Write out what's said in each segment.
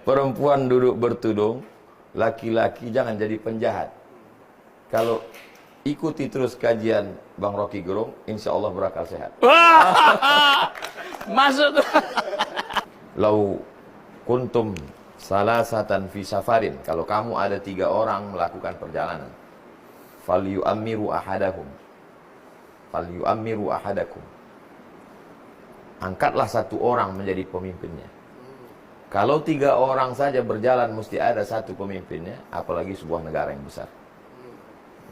perempuan duduk bertudung, laki-laki jangan jadi penjahat. Kalau ikuti terus kajian Bang Rocky Gerung, insya Allah berakal sehat. Masuk. Lau kuntum salasatan fi safarin, kalau kamu ada 3 orang melakukan perjalanan, falyu'ammiru ahadakum, angkatlah 1 orang menjadi pemimpinnya. Kalau 3 orang saja berjalan mesti ada 1 pemimpinnya, apalagi sebuah negara yang besar.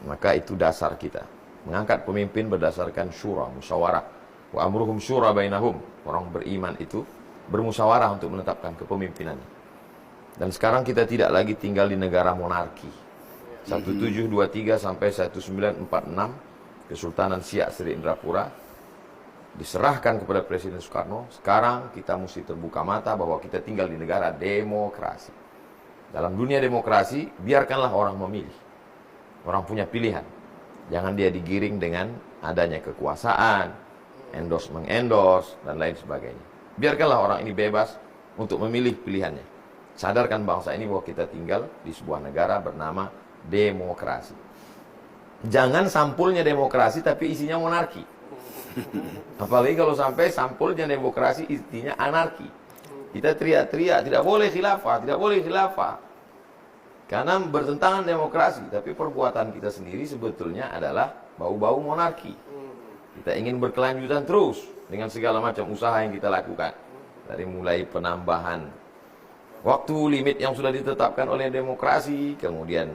Maka itu dasar kita, mengangkat pemimpin berdasarkan syura, musyawarah. Wa amruhum syura bainahum. Orang beriman itu bermusyawarah untuk menetapkan kepemimpinannya. Dan sekarang kita tidak lagi tinggal di negara monarki. 1723 sampai 1946 Kesultanan Siak Sri Indrapura diserahkan kepada Presiden Soekarno. Sekarang kita mesti terbuka mata bahwa kita tinggal di negara demokrasi. Dalam dunia demokrasi, biarkanlah orang memilih. Orang punya pilihan. Jangan dia digiring dengan adanya kekuasaan, endorse, dan lain sebagainya. Biarkanlah orang ini bebas untuk memilih pilihannya. Sadarkan bangsa ini bahwa kita tinggal di sebuah negara bernama demokrasi. Jangan sampulnya demokrasi tapi isinya monarki. Apalagi kalau sampai sampulnya demokrasi isinya anarki. Kita teriak-teriak, tidak boleh khilafah, tidak boleh khilafah. Karena bertentangan demokrasi, tapi perbuatan kita sendiri sebetulnya adalah bau-bau monarki. Kita ingin berkelanjutan terus dengan segala macam usaha yang kita lakukan. Dari mulai penambahan waktu limit yang sudah ditetapkan oleh demokrasi, kemudian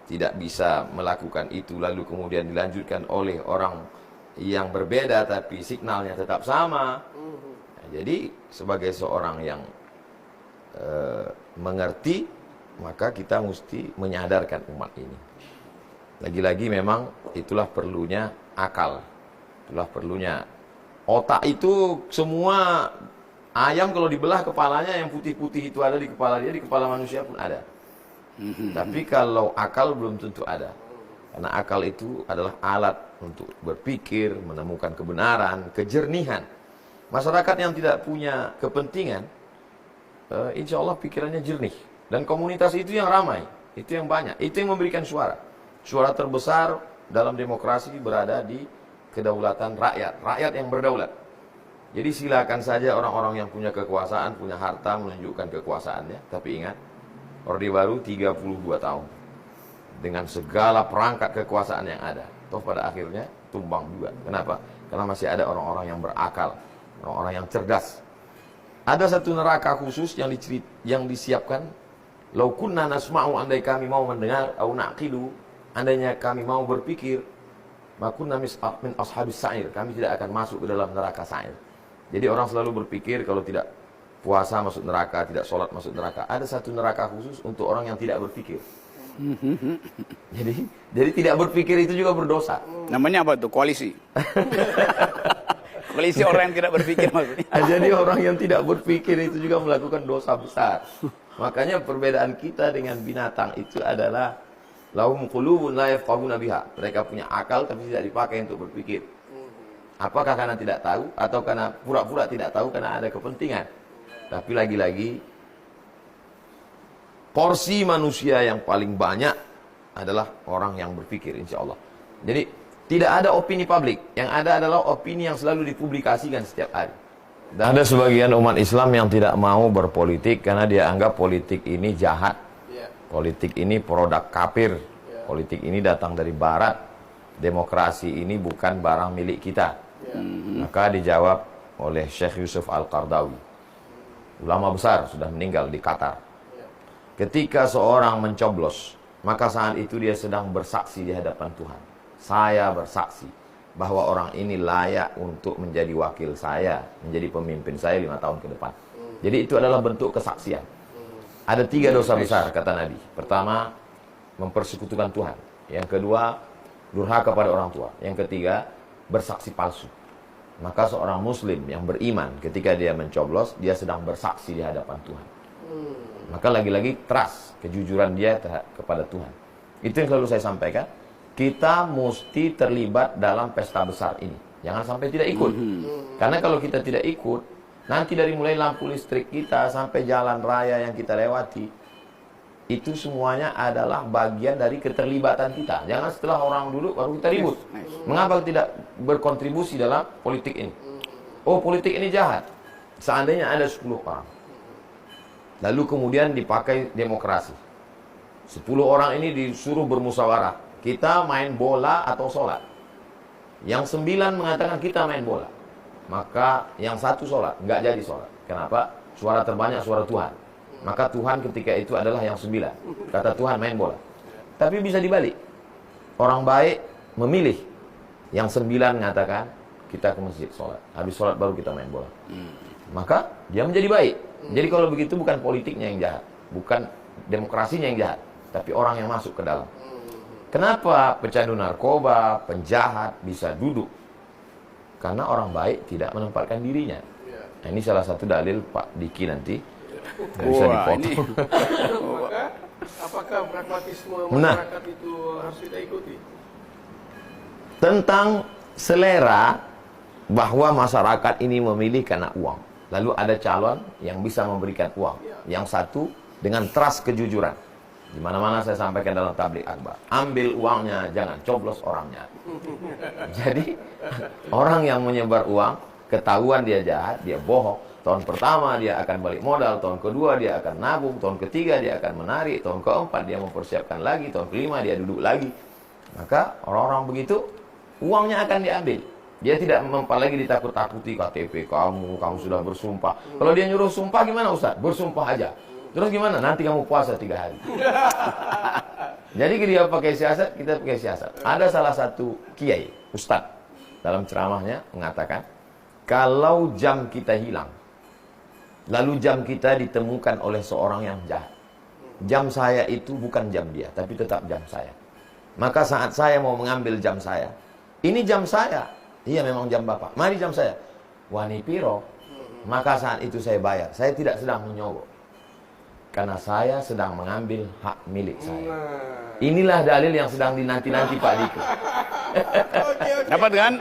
tidak bisa melakukan itu, lalu kemudian dilanjutkan oleh orang yang berbeda tapi signalnya tetap sama. Nah, jadi sebagai seorang yang mengerti, maka kita mesti menyadarkan umat ini. Lagi-lagi memang itulah perlunya akal. Itulah perlunya otak. Itu semua ayam kalau dibelah kepalanya yang putih-putih itu ada di kepala dia, di kepala manusia pun ada. Tapi kalau akal belum tentu ada. Karena akal itu adalah alat untuk berpikir, menemukan kebenaran, kejernihan. Masyarakat yang tidak punya kepentingan, insya Allah pikirannya jernih. Dan komunitas itu yang ramai, itu yang banyak, itu yang memberikan suara. Suara terbesar dalam demokrasi berada di kedaulatan rakyat, rakyat yang berdaulat. Jadi silakan saja orang-orang yang punya kekuasaan, punya harta menunjukkan kekuasaannya. Tapi ingat, Orde Baru 32 tahun. Dengan segala perangkat kekuasaan yang ada. Toh pada akhirnya tumbang juga. Kenapa? Karena masih ada orang-orang yang berakal, orang-orang yang cerdas. Ada satu neraka khusus yang disiapkan. Lau kunna nasma'u, andai kami mau mendengar, au naqilu, andainya kami mau berpikir, makunna min ashabis sa'ir, kami tidak akan masuk ke dalam neraka sa'ir. Jadi orang selalu berpikir kalau tidak puasa masuk neraka, tidak sholat masuk neraka. Ada satu neraka khusus untuk orang yang tidak berpikir. Jadi tidak berpikir itu juga berdosa. Namanya apa tuh? Koalisi. Koalisi orang yang tidak berpikir maksudnya. Jadi orang yang tidak berpikir itu juga melakukan dosa besar. Makanya perbedaan kita dengan binatang itu adalah lahum qulubun la yafqahuna biha. Mereka punya akal tapi tidak dipakai untuk berpikir. Apakah karena tidak tahu atau karena pura-pura tidak tahu karena ada kepentingan? Tapi lagi-lagi porsi manusia yang paling banyak adalah orang yang berpikir, insya Allah. Jadi tidak ada opini publik, yang ada adalah opini yang selalu dipublikasikan setiap hari. Dan ada sebagian umat Islam yang tidak mau berpolitik karena dia anggap politik ini jahat. Politik ini produk kafir. Politik ini datang dari barat. Demokrasi ini bukan barang milik kita. Maka dijawab oleh Syekh Yusuf Al-Qardawi. Ulama besar sudah meninggal di Qatar. Ketika seorang mencoblos, maka saat itu dia sedang bersaksi di hadapan Tuhan. Saya bersaksi bahwa orang ini layak untuk menjadi wakil saya, menjadi pemimpin saya 5 tahun ke depan. Jadi itu adalah bentuk kesaksian. Ada 3 dosa besar, kata Nabi. Pertama, mempersekutukan Tuhan. Yang kedua, durhaka pada orang tua. Yang ketiga, bersaksi palsu. Maka seorang muslim yang beriman ketika dia mencoblos, dia sedang bersaksi di hadapan Tuhan. Maka lagi-lagi trust, kejujuran dia kepada Tuhan. Itu yang selalu saya sampaikan. Kita mesti terlibat dalam pesta besar ini. Jangan sampai tidak ikut. Karena kalau kita tidak ikut, Nanti dari mulai lampu listrik kita sampai jalan raya yang kita lewati, itu semuanya adalah bagian dari keterlibatan kita. Jangan setelah orang duduk baru kita ribut. Mengapa tidak berkontribusi dalam politik ini? Oh, politik ini jahat. Seandainya ada 10 orang, lalu kemudian dipakai demokrasi. 10 orang ini disuruh bermusyawarah. Kita main bola atau sholat. Yang 9 mengatakan kita main bola. Maka yang 1 sholat, nggak jadi sholat. Kenapa? Suara terbanyak suara Tuhan. Maka Tuhan ketika itu adalah yang 9. Kata Tuhan main bola. Tapi bisa dibalik. Orang baik memilih. Yang 9 mengatakan kita ke masjid sholat. Habis sholat baru kita main bola. Maka dia menjadi baik. Jadi kalau begitu bukan politiknya yang jahat. Bukan demokrasinya yang jahat. Tapi orang yang masuk ke dalam. Kenapa pecandu narkoba, penjahat bisa duduk? Karena orang baik tidak menempatkan dirinya. Nah, ini salah satu dalil Pak Diki nanti. Bisa dipotong. Maka, apakah pragmatisme masyarakat itu harus kita ikuti? Tentang selera bahwa masyarakat ini memilih karena uang. Lalu ada calon yang bisa memberikan uang. Yang satu dengan trust kejujuran. Di mana-mana saya sampaikan dalam tabligh akbar. Ambil uangnya, jangan coblos orangnya. Jadi orang yang menyebar uang, ketahuan dia jahat, dia bohong. Tahun pertama dia akan balik modal, tahun kedua dia akan nabung, tahun ketiga dia akan menarik, tahun keempat dia mempersiapkan lagi, tahun kelima dia duduk lagi. Maka orang-orang begitu, uangnya akan diambil. Dia tidak lagi ditakut-takuti KTP kamu sudah bersumpah. Kalau dia nyuruh sumpah gimana Ustaz? Bersumpah aja. Terus gimana? Nanti kamu puasa 3 hari. Jadi dia pakai siasat, kita pakai siasat. Ada salah satu kiai, Ustadz, dalam ceramahnya mengatakan, kalau jam kita hilang, lalu jam kita ditemukan oleh seorang yang jahat, jam saya itu bukan jam dia, tapi tetap jam saya. Maka saat saya mau mengambil jam saya, ini jam saya. Iya memang jam Bapak. Mari jam saya. Wani piro. Maka saat itu saya bayar. Saya tidak sedang menyogok. Karena saya sedang mengambil hak milik saya. Inilah dalil yang sedang dinanti-nanti Pak Diki. Dapat kan?